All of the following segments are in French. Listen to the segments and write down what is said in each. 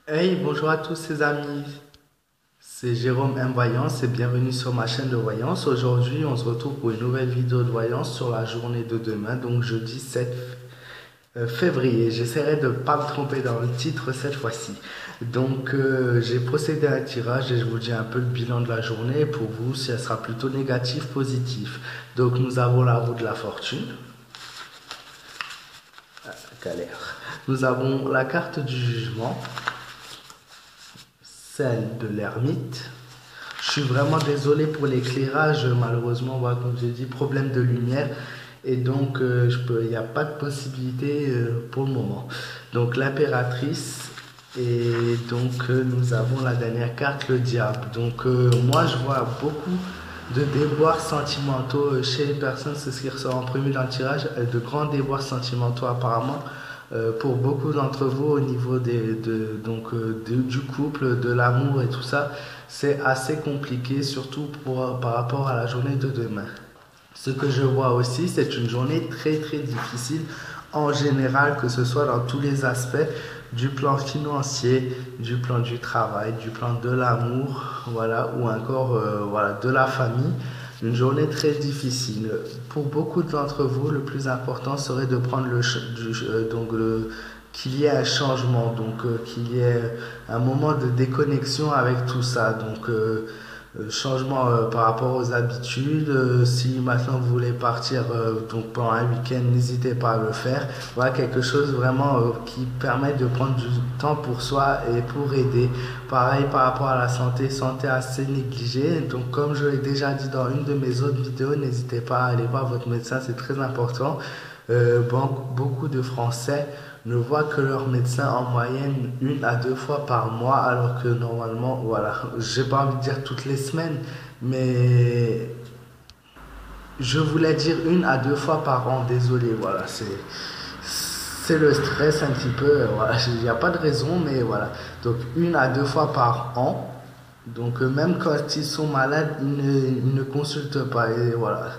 Hey, bonjour à tous les amis, c'est Jérôme M. Voyance et bienvenue sur ma chaîne de voyance. Aujourd'hui, on se retrouve pour une nouvelle vidéo de voyance sur la journée de demain, donc jeudi 7 février. J'essaierai de ne pas me tromper dans le titre cette fois-ci. Donc, j'ai procédé à un tirage et je vous dis un peu le bilan de la journée pour vous si elle sera plutôt négative, positive. Donc, nous avons la roue de la fortune, galère. Nous avons la carte du jugement, celle de l'ermite. Je suis vraiment désolé pour l'éclairage, malheureusement, voilà, comme j'ai dit, problème de lumière. Et donc, il n'y a pas de possibilité pour le moment. Donc, l'impératrice. Et donc, nous avons la dernière carte, le diable. Donc, moi, je vois beaucoup de déboires sentimentaux chez les personnes. C'est ce qui ressort en premier dans le tirage. De grands déboires sentimentaux, apparemment. Pour beaucoup d'entre vous au niveau du couple, de l'amour et tout ça, c'est assez compliqué, surtout par rapport à la journée de demain. Ce que je vois aussi, c'est une journée très très difficile en général, que ce soit dans tous les aspects, du plan financier, du plan du travail, du plan de l'amour, voilà, ou encore voilà, de la famille. Une journée très difficile. Pour beaucoup d'entre vous, le plus important serait de prendre qu'il y ait un changement, qu'il y ait un moment de déconnexion avec tout ça. Changement par rapport aux habitudes. Si maintenant vous voulez partir pendant un week-end, n'hésitez pas à le faire. Voilà quelque chose vraiment qui permet de prendre du temps pour soi et pour aider. Pareil par rapport à la santé, santé assez négligée. Donc comme je l'ai déjà dit dans une de mes autres vidéos, n'hésitez pas à aller voir votre médecin, c'est très important. Beaucoup de Français ne voient que leur médecin en moyenne 1 à 2 fois par mois, alors que normalement, voilà, j'ai pas envie de dire toutes les semaines, mais je voulais dire 1 à 2 fois par an, désolé, voilà, c'est le stress un petit peu, voilà, il n'y a pas de raison, mais voilà. Donc 1 à 2 fois par an. Donc même quand ils sont malades, ils ne consultent pas. Et voilà.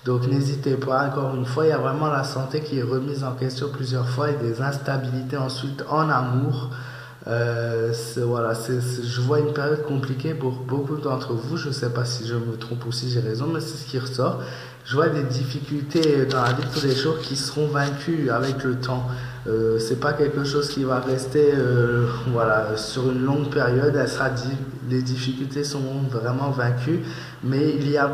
Donc n'hésitez pas, encore une fois, il y a vraiment la santé qui est remise en question plusieurs fois et des instabilités ensuite en amour. Voilà, je vois une période compliquée pour beaucoup d'entre vous. Je ne sais pas si je me trompe ou si j'ai raison, mais c'est ce qui ressort. Je vois des difficultés dans la vie de tous les jours qui seront vaincues avec le temps. C'est pas quelque chose qui va rester voilà, sur une longue période. Les difficultés sont vraiment vaincues, mais il y a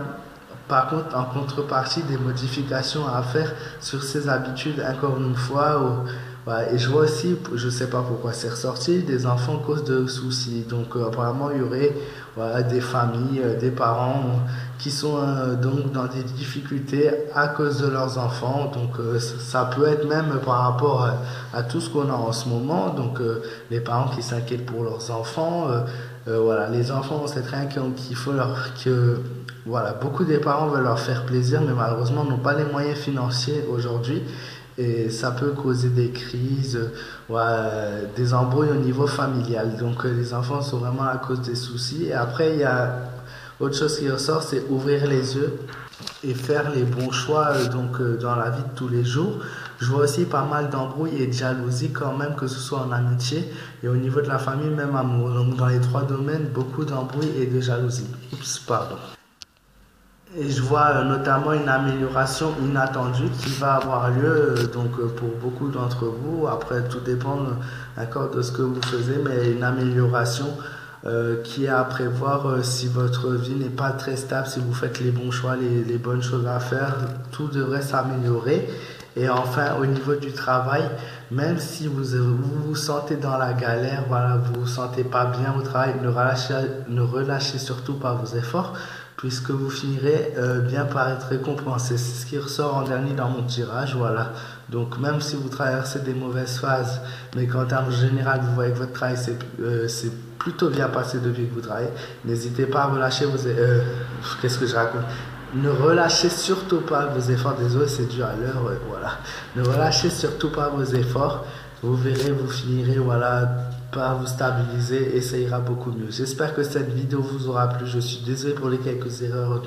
par contre, en contrepartie, des modifications à faire sur ses habitudes, encore une fois. Voilà. Et je vois aussi, je ne sais pas pourquoi c'est ressorti, des enfants cause de soucis. Donc, apparemment, il y aurait voilà, des familles, des parents qui sont donc dans des difficultés à cause de leurs enfants. Donc, ça peut être même par rapport à tout ce qu'on a en ce moment. Donc, les parents qui s'inquiètent pour leurs enfants. Voilà, les enfants, on sait très bien qu'il faut que voilà, beaucoup des parents veulent leur faire plaisir, mais malheureusement n'ont pas les moyens financiers aujourd'hui. Et ça peut causer des crises, voilà, des embrouilles au niveau familial. Donc les enfants sont vraiment à cause des soucis. Et après, il y a autre chose qui ressort, c'est ouvrir les yeux et faire les bons choix dans la vie de tous les jours. Je vois aussi pas mal d'embrouilles et de jalousie quand même, que ce soit en amitié et au niveau de la famille, même amour. Donc dans les trois domaines, beaucoup d'embrouilles et de jalousie. Oups, pardon. Et je vois notamment une amélioration inattendue qui va avoir lieu pour beaucoup d'entre vous. Après, tout dépend encore de ce que vous faisiez, mais une amélioration qui est à prévoir si votre vie n'est pas très stable, si vous faites les bons choix, les bonnes choses à faire, tout devrait s'améliorer. Et enfin, au niveau du travail, même si vous vous sentez dans la galère, voilà, vous vous sentez pas bien au travail, ne relâchez surtout pas vos efforts, puisque vous finirez bien par être récompensé. C'est ce qui ressort en dernier dans mon tirage, voilà. Donc même si vous traversez des mauvaises phases, mais qu'en termes général, vous voyez que votre travail c'est plutôt bien passé depuis que vous travaillez, n'hésitez pas à relâcher qu'est-ce que je raconte? Ne relâchez surtout pas vos efforts. Désolé, c'est dû à l'heure, voilà. Ne relâchez surtout pas vos efforts. Vous verrez, vous finirez, voilà, par vous stabiliser et ça ira beaucoup mieux. J'espère que cette vidéo vous aura plu. Je suis désolé pour les quelques erreurs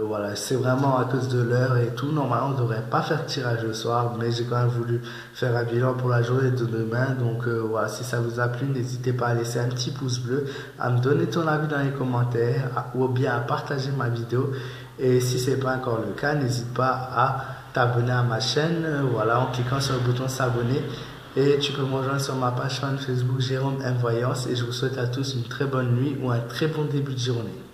Voilà, c'est vraiment à cause de l'heure et tout. Normalement, on ne devrait pas faire de tirage le soir, mais j'ai quand même voulu faire un bilan pour la journée de demain. Donc voilà, si ça vous a plu, n'hésitez pas à laisser un petit pouce bleu, à me donner ton avis dans les commentaires, ou bien à partager ma vidéo. Et si ce n'est pas encore le cas, n'hésite pas à t'abonner à ma chaîne, voilà, en cliquant sur le bouton s'abonner. Et tu peux me rejoindre sur ma page fan Facebook Jérôme M Voyance. Et je vous souhaite à tous une très bonne nuit ou un très bon début de journée.